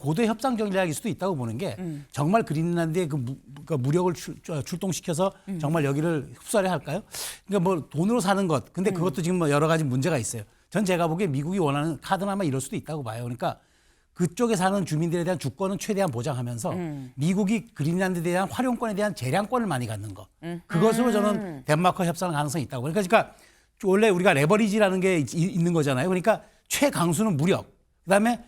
고도의 협상 전략일 수도 있다고 보는 게 정말 그린란드의 그 무력을 출동시켜서 정말 여기를 흡수하려 할까요? 그러니까 뭐 돈으로 사는 것. 근데 그것도 지금 뭐 여러 가지 문제가 있어요. 전 제가 보기에 미국이 원하는 카드는 아마 이럴 수도 있다고 봐요. 그러니까 그쪽에 사는 주민들에 대한 주권은 최대한 보장하면서 미국이 그린란드에 대한 활용권에 대한 재량권을 많이 갖는 것. 그것으로 저는 덴마크와 협상할 가능성이 있다고. 그러니까 원래 우리가 레버리지라는 게 있는 거잖아요. 그러니까 최강수는 무력. 그다음에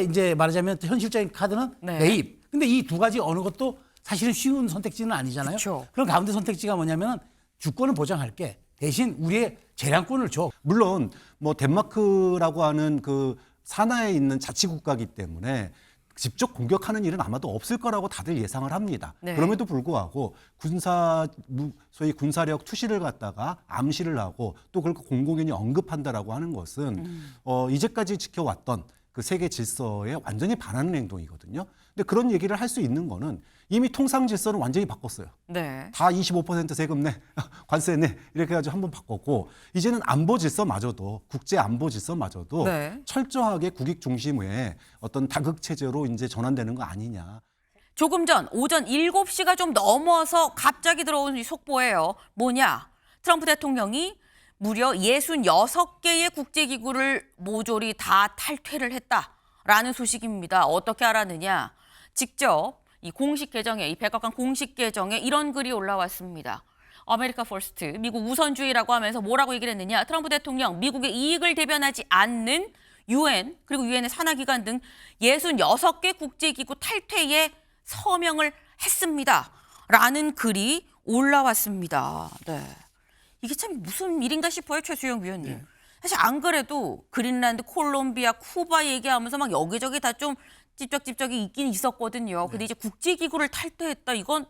이제 말하자면 현실적인 카드는 네. 매입. 근데 이 두 가지 어느 것도 사실은 쉬운 선택지는 아니잖아요. 그쵸. 그럼 가운데 선택지가 뭐냐면 주권을 보장할게. 대신 우리의 재량권을 줘. 물론 뭐 덴마크라고 하는 그 산하에 있는 자치국가이기 때문에 직접 공격하는 일은 아마도 없을 거라고 다들 예상을 합니다. 네. 그럼에도 불구하고 소위 군사력 투시를 갖다가 암시를 하고 또 그걸 공공연히 언급한다라고 하는 것은 이제까지 지켜왔던 그 세계 질서에 완전히 반하는 행동이거든요. 근데 그런 얘기를 할 수 있는 거는 이미 통상 질서는 완전히 바꿨어요. 네. 다 25% 세금 내, 관세 내 이렇게 해가지고 한번 바꿨고 이제는 안보 질서마저도 국제 안보 질서마저도 네. 철저하게 국익 중심의 어떤 다극 체제로 이제 전환되는 거 아니냐. 조금 전 오전 7시가 좀 넘어서 갑자기 들어온 이 속보예요. 뭐냐? 트럼프 대통령이 무려 66개의 국제기구를 모조리 다 탈퇴를 했다라는 소식입니다. 어떻게 알았느냐? 직접 이 공식 계정에, 이 백악관 공식 계정에 이런 글이 올라왔습니다. 아메리카 퍼스트, 미국 우선주의라고 하면서 뭐라고 얘기를 했느냐? 트럼프 대통령, 미국의 이익을 대변하지 않는 UN, 그리고 UN의 산하기관 등 66개 국제기구 탈퇴에 서명을 했습니다. 라는 글이 올라왔습니다. 네. 이게 참 무슨 일인가 싶어요, 최수영 위원님. 네. 사실 안 그래도 그린란드, 콜롬비아, 쿠바 얘기하면서 막 여기저기 다 좀 찝적찝적이 있긴 있었거든요. 근데 이제 국제기구를 탈퇴했다. 이건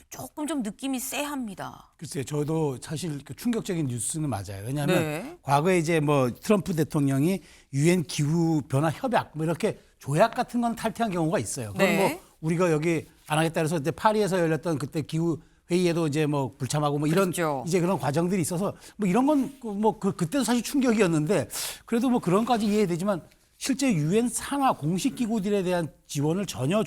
조금 좀 느낌이 쎄합니다. 글쎄요, 저도 사실 그 충격적인 뉴스는 맞아요. 왜냐하면 네. 과거에 이제 뭐 트럼프 대통령이 유엔 기후 변화 협약 뭐 이렇게 조약 같은 건 탈퇴한 경우가 있어요. 그건 네. 뭐 우리가 여기 안 하겠다 해서 그때 파리에서 열렸던 그때 기후 회의에도 이제 뭐 불참하고 뭐 이런 그렇죠. 이제 그런 과정들이 있어서 뭐 이런 건 뭐 그때도 사실 충격이었는데 그래도 뭐 그런 까지 이해되지만 실제 유엔 산하 공식 기구들에 대한 지원을 전면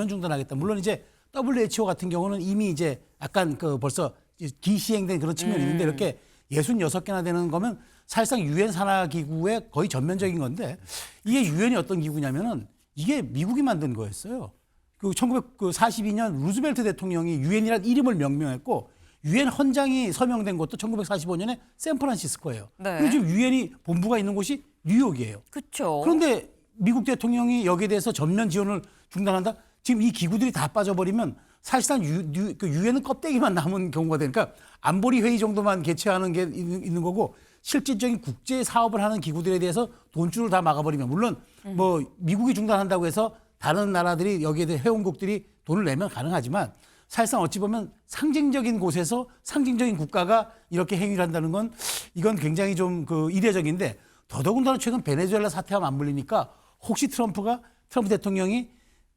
중단하겠다. 물론 이제 WHO 같은 경우는 이미 이제 약간 그 벌써 기시행된 그런 측면이 있는데 이렇게 66개나 되는 거면 사실상 유엔 산하 기구의 거의 전면적인 건데 이게 유엔이 어떤 기구냐면은 이게 미국이 만든 거였어요. 그 1942년 루즈벨트 대통령이 유엔이라는 이름을 명명했고 유엔 헌장이 서명된 것도 1945년에 샌프란시스코예요. 네. 그리고 지금 유엔이 본부가 있는 곳이 뉴욕이에요. 그렇죠. 그런데 미국 대통령이 여기에 대해서 전면 지원을 중단한다? 지금 이 기구들이 다 빠져버리면 사실상 유엔은 껍데기만 남은 경우가 되니까 안보리 회의 정도만 개최하는 게 있는 거고 실질적인 국제 사업을 하는 기구들에 대해서 돈줄을 다 막아버리면 물론 뭐 미국이 중단한다고 해서 다른 나라들이 여기에 대해 회원국들이 돈을 내면 가능하지만 사실상 어찌 보면 상징적인 곳에서 상징적인 국가가 이렇게 행위를 한다는 건 이건 굉장히 좀 그 이례적인데 더더군다나 최근 베네수엘라 사태와 맞물리니까 혹시 트럼프 대통령이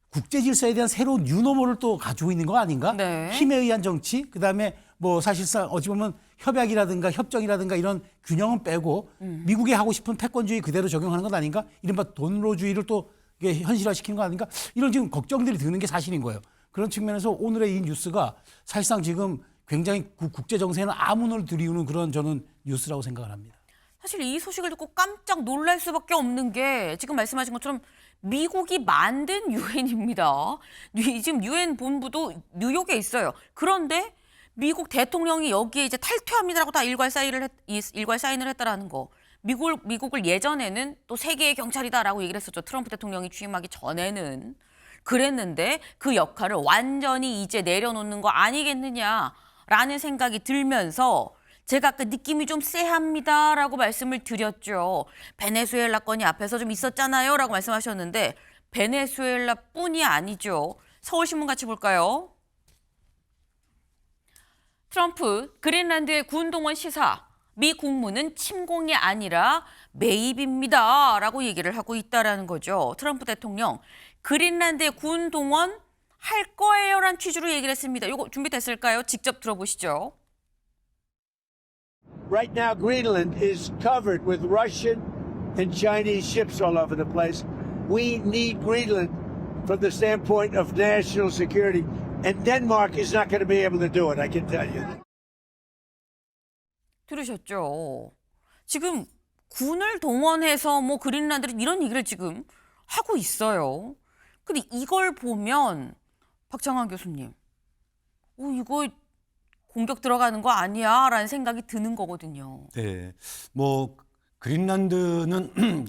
국제 질서에 대한 새로운 뉴노멀을 또 가지고 있는 거 아닌가? 네. 힘에 의한 정치, 그다음에 뭐 사실상 어찌 보면 협약이라든가 협정이라든가 이런 균형은 빼고 미국이 하고 싶은 패권주의 그대로 적용하는 것 아닌가? 이른바 돈로주의를 또 이게 현실화시키는 거 아닌가? 이런 지금 걱정들이 드는 게 사실인 거예요. 그런 측면에서 오늘의 이 뉴스가 사실상 지금 굉장히 국제 정세에는 암운을 들이우는 그런 저는 뉴스라고 생각을 합니다. 사실 이 소식을 듣고 깜짝 놀랄 수밖에 없는 게 지금 말씀하신 것처럼 미국이 만든 유엔입니다. 지금 유엔 본부도 뉴욕에 있어요. 그런데 미국 대통령이 여기에 이제 탈퇴합니다라고 다 일괄 사인을 했다라는 거. 미국을 예전에는 또 세계의 경찰이다라고 얘기를 했었죠. 트럼프 대통령이 취임하기 전에는. 그랬는데 그 역할을 완전히 이제 내려놓는 거 아니겠느냐라는 생각이 들면서 제가 아까 느낌이 좀 쎄합니다라고 말씀을 드렸죠. 베네수엘라 건이 앞에서 좀 있었잖아요 라고 말씀하셨는데 베네수엘라뿐이 아니죠. 서울신문 같이 볼까요? 트럼프 그린란드의 군동원 시사. 미 국무는 침공이 아니라 매입입니다 라고 얘기를 하고 있다라는 거죠. 트럼프 대통령 그린란드의 군 동원 할 거예요라는 취지로 얘기를 했습니다. 이거 준비됐을까요? 직접 들어보시죠. Right now, Greenland is covered with Russian and Chinese ships all over the place. We need Greenland from the standpoint of national security. And Denmark is not going to be able to do it, I can tell you. 들으셨죠? 지금 군을 동원해서 뭐 그린란드를 이런 얘기를 지금 하고 있어요. 근데 이걸 보면 박창환 교수님, 이거 공격 들어가는 거 아니야? 라는 생각이 드는 거거든요. 네, 뭐 그린란드는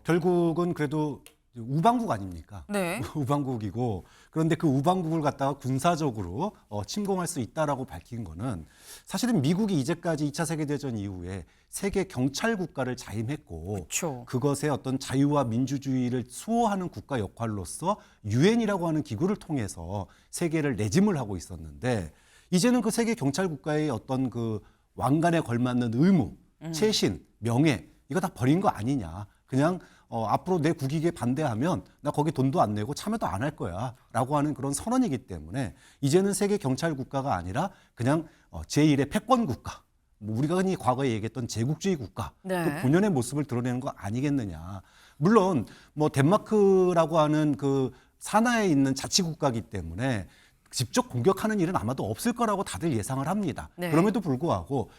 결국은 그래도 우방국 아닙니까? 네. 우방국이고 그런데 그 우방국을 갖다가 군사적으로 침공할 수 있다라고 밝힌 거는 사실은 미국이 이제까지 2차 세계대전 이후에 세계 경찰 국가를 자임했고 그쵸. 그것의 어떤 자유와 민주주의를 수호하는 국가 역할로서 유엔이라고 하는 기구를 통해서 세계를 내짐을 하고 있었는데 이제는 그 세계 경찰 국가의 어떤 그 왕관에 걸맞는 의무, 최신, 명예 이거 다 버린 거 아니냐. 그냥 앞으로 내 국익에 반대하면 나 거기 돈도 안 내고 참여도 안 할 거야 라고 하는 그런 선언이기 때문에 이제는 세계 경찰 국가가 아니라 그냥 제1의 패권 국가 뭐 우리가 흔히 과거에 얘기했던 제국주의 국가 네. 그 본연의 모습을 드러내는 거 아니겠느냐. 물론 뭐 덴마크라고 하는 그 산하에 있는 자치국가이기 때문에 직접 공격하는 일은 아마도 없을 거라고 다들 예상을 합니다. 네. 그럼에도 불구하고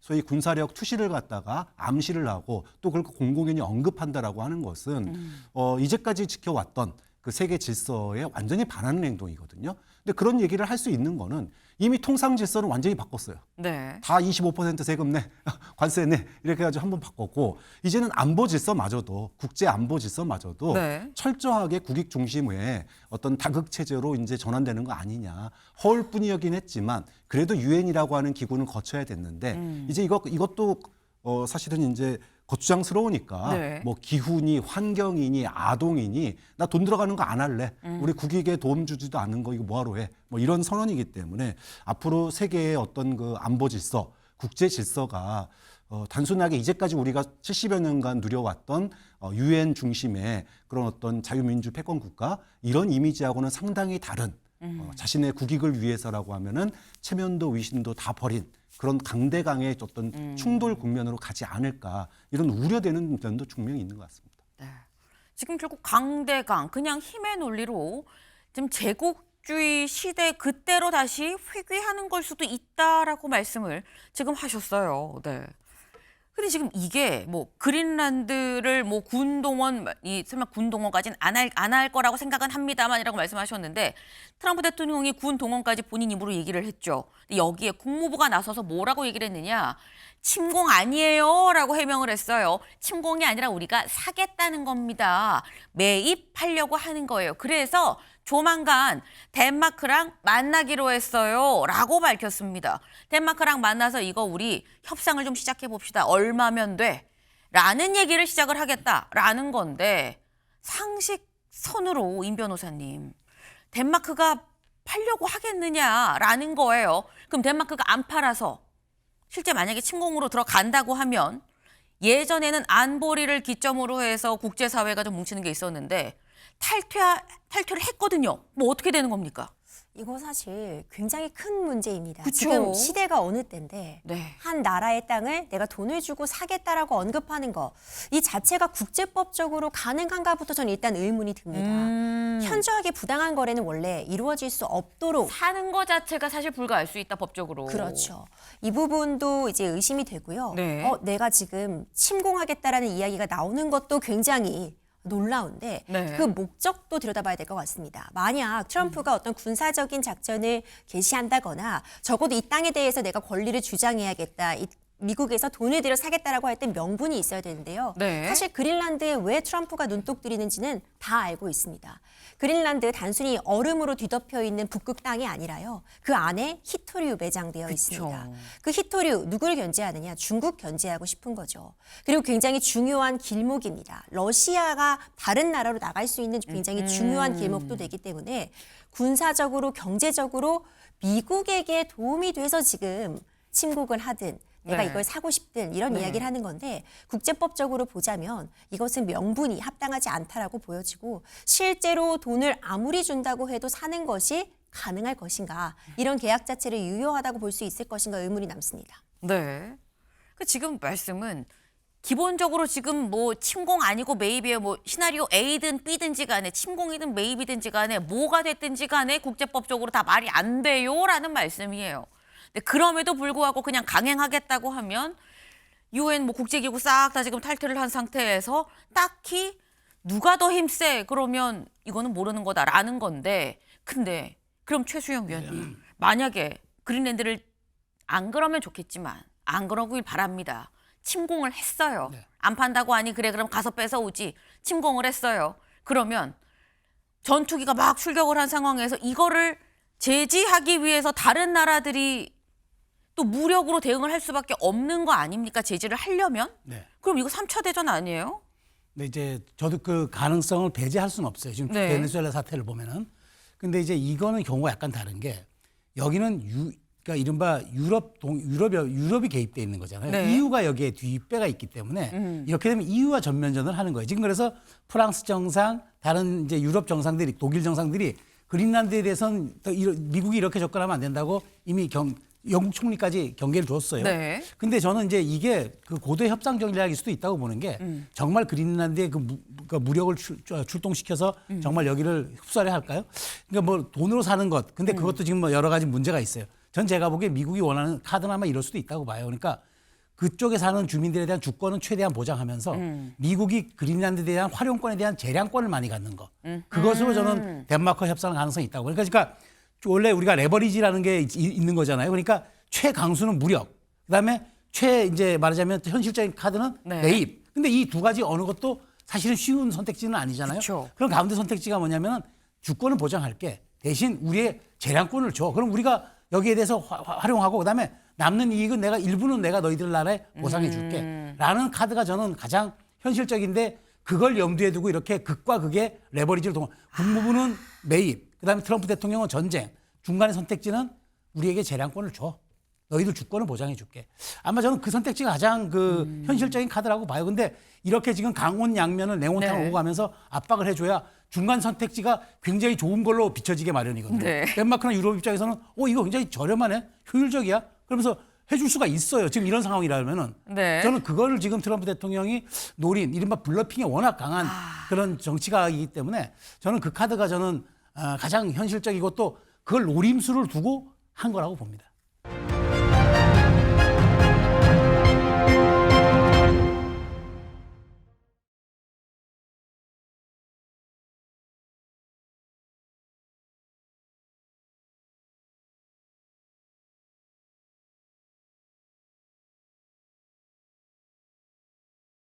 소위 군사력 투시를 갖다가 암시를 하고 또 그걸 공공연히 언급한다라고 하는 것은 이제까지 지켜왔던 그 세계 질서에 완전히 반하는 행동이거든요. 근데 그런 얘기를 할 수 있는 거는 이미 통상 질서를 완전히 바꿨어요. 네. 다 25% 세금 내, 관세 내 이렇게 해가지고 한번 바꿨고 이제는 안보 질서마저도 국제 안보 질서마저도 네. 철저하게 국익 중심의 어떤 다극 체제로 이제 전환되는 거 아니냐. 허울뿐이긴 했지만 그래도 유엔이라고 하는 기구는 거쳐야 됐는데 이제 이것도 사실은 이제 거추장스러우니까 네. 뭐 기후니 환경이니 아동이니 나 돈 들어가는 거 안 할래. 우리 국익에 도움 주지도 않는 거 이거 뭐하러 해. 뭐 이런 선언이기 때문에 앞으로 세계의 어떤 그 안보 질서, 국제 질서가 단순하게 이제까지 우리가 70여 년간 누려왔던 유엔 중심의 그런 어떤 자유민주 패권 국가 이런 이미지하고는 상당히 다른 자신의 국익을 위해서라고 하면은 체면도 위신도 다 버린 그런 강대강의 어떤 충돌 국면으로 가지 않을까 이런 우려되는 면도 분명히 있는 것 같습니다. 네. 지금 결국 강대강, 그냥 힘의 논리로 지금 제국주의 시대 그때로 다시 회귀하는 걸 수도 있다라고 말씀을 지금 하셨어요. 네. 근데 지금 이게 뭐 그린란드를 뭐 설마 군 동원까지는 안 할 거라고 생각은 합니다만이라고 말씀하셨는데 트럼프 대통령이 군 동원까지 본인 입으로 얘기를 했죠. 근데 여기에 국무부가 나서서 뭐라고 얘기를 했느냐? 침공 아니에요라고 해명을 했어요. 침공이 아니라 우리가 사겠다는 겁니다. 매입하려고 하는 거예요. 그래서 조만간 덴마크랑 만나기로 했어요. 라고 밝혔습니다. 덴마크랑 만나서 이거 우리 협상을 좀 시작해 봅시다. 얼마면 돼? 라는 얘기를 시작을 하겠다라는 건데 상식선으로 임 변호사님 덴마크가 팔려고 하겠느냐라는 거예요. 그럼 덴마크가 안 팔아서 실제 만약에 침공으로 들어간다고 하면 예전에는 안보리를 기점으로 해서 국제사회가 좀 뭉치는 게 있었는데 탈퇴를 했거든요. 뭐 어떻게 되는 겁니까? 이거 사실 굉장히 큰 문제입니다. 그쵸? 지금 시대가 어느 때인데 네. 한 나라의 땅을 내가 돈을 주고 사겠다라고 언급하는 거 이 자체가 국제법적으로 가능한가부터 저는 일단 의문이 듭니다. 현저하게 부당한 거래는 원래 이루어질 수 없도록 사는 거 자체가 사실 불가할 수 있다 법적으로. 그렇죠. 이 부분도 이제 의심이 되고요. 네. 내가 지금 침공하겠다라는 이야기가 나오는 것도 굉장히 놀라운데 네. 그 목적도 들여다봐야 될 것 같습니다. 만약 트럼프가 어떤 군사적인 작전을 개시한다거나 적어도 이 땅에 대해서 내가 권리를 주장해야겠다. 미국에서 돈을 들여 사겠다라고 할 때 명분이 있어야 되는데요. 네. 사실 그린란드에 왜 트럼프가 눈독 들이는지는 다 알고 있습니다. 그린란드 단순히 얼음으로 뒤덮여 있는 북극 땅이 아니라요. 그 안에 히토류 매장되어 있습니다. 그 히토류 누구를 견제하느냐? 중국 견제하고 싶은 거죠. 그리고 굉장히 중요한 길목입니다. 러시아가 다른 나라로 나갈 수 있는 굉장히 중요한 길목도 되기 때문에 군사적으로 경제적으로 미국에게 도움이 돼서 지금 침공을 하든 내가 네. 이걸 사고 싶든 이런 이야기를 하는 건데 국제법적으로 보자면 이것은 명분이 합당하지 않다라고 보여지고 실제로 돈을 아무리 준다고 해도 사는 것이 가능할 것인가 이런 계약 자체를 유효하다고 볼 수 있을 것인가 의문이 남습니다. 네. 지금 말씀은 기본적으로 지금 뭐 침공 아니고 매입이에요. 뭐 시나리오 A든 B든지 간에 침공이든 매입이든지 간에 뭐가 됐든지 간에 국제법적으로 다 말이 안 돼요라는 말씀이에요. 근데 그럼에도 불구하고 그냥 강행하겠다고 하면 유엔 뭐 국제기구 싹 다 지금 탈퇴를 한 상태에서 딱히 누가 더 힘세 그러면 이거는 모르는 거다라는 건데 근데 그럼 최수영 위원님 만약에 그린랜드를 안 그러면 좋겠지만 안 그러길 바랍니다. 침공을 했어요. 네. 안 판다고 하니 그래 그럼 가서 뺏어오지. 침공을 했어요. 그러면 전투기가 막 출격을 한 상황에서 이거를 제지하기 위해서 다른 나라들이 또 무력으로 대응을 할 수밖에 없는 거 아닙니까? 제지를 하려면? 네. 그럼 이거 3차 대전 아니에요? 근데 이제 저도 그 가능성을 배제할 수는 없어요. 지금 네. 베네수엘라 사태를 보면은. 근데 이제 이거는 경우가 약간 다른 게 여기는 그러니까 이른바 유럽이 개입돼 있는 거잖아요. 네. EU가 여기에 뒷배가 있기 때문에 이렇게 되면 EU와 전면전을 하는 거예요. 지금 그래서 프랑스 정상, 다른 이제 유럽 정상들이 독일 정상들이 그린란드에 대해서는 미국이 이렇게 접근하면 안 된다고 이미 영국 총리까지 경계를 줬어요. 네. 근데 저는 이제 이게 그 고도의 협상 전략일 수도 있다고 보는 게 정말 그린란드의 그 무력을 출동시켜서 정말 여기를 흡수하려 할까요? 그러니까 뭐 돈으로 사는 것. 근데 그것도 지금 뭐 여러 가지 문제가 있어요. 전 제가 보기에 미국이 원하는 카드는 아마 이럴 수도 있다고 봐요. 그러니까 그쪽에 사는 주민들에 대한 주권은 최대한 보장하면서 미국이 그린란드에 대한 활용권에 대한 재량권을 많이 갖는 거. 그것으로 저는 덴마크와 협상할 가능성이 있다고. 그러니까 원래 우리가 레버리지라는 게 있는 거잖아요. 그러니까 최강수는 무력. 그다음에 이제 말하자면 현실적인 카드는 네. 매입. 근데 이 두 가지 어느 것도 사실은 쉬운 선택지는 아니잖아요. 그쵸. 그럼 가운데 선택지가 뭐냐면 주권을 보장할게. 대신 우리의 재량권을 줘. 그럼 우리가 여기에 대해서 활용하고 그다음에 남는 이익은 일부는 내가 너희들 나라에 보상해 줄게. 라는 카드가 저는 가장 현실적인데 그걸 염두에 두고 이렇게 극과 극의 레버리지를 국무부는 매입, 그다음에 트럼프 대통령은 전쟁, 중간의 선택지는 우리에게 재량권을 줘. 너희들 주권을 보장해 줄게. 아마 저는 그 선택지가 가장 그 현실적인 카드라고 봐요. 근데 이렇게 지금 강원 양면을 냉온탕을 네. 오고 가면서 압박을 해줘야 중간 선택지가 굉장히 좋은 걸로 비춰지게 마련이거든요. 네. 덴마크나 유럽 입장에서는 이거 굉장히 저렴하네, 효율적이야. 그러면서 해줄 수가 있어요. 지금 이런 상황이라면은 네. 저는 그거를 지금 트럼프 대통령이 노린 이른바 블러핑에 워낙 강한 그런 정치가이기 때문에 저는 그 카드가 저는 가장 현실적이고 또 그걸 노림수를 두고 한 거라고 봅니다.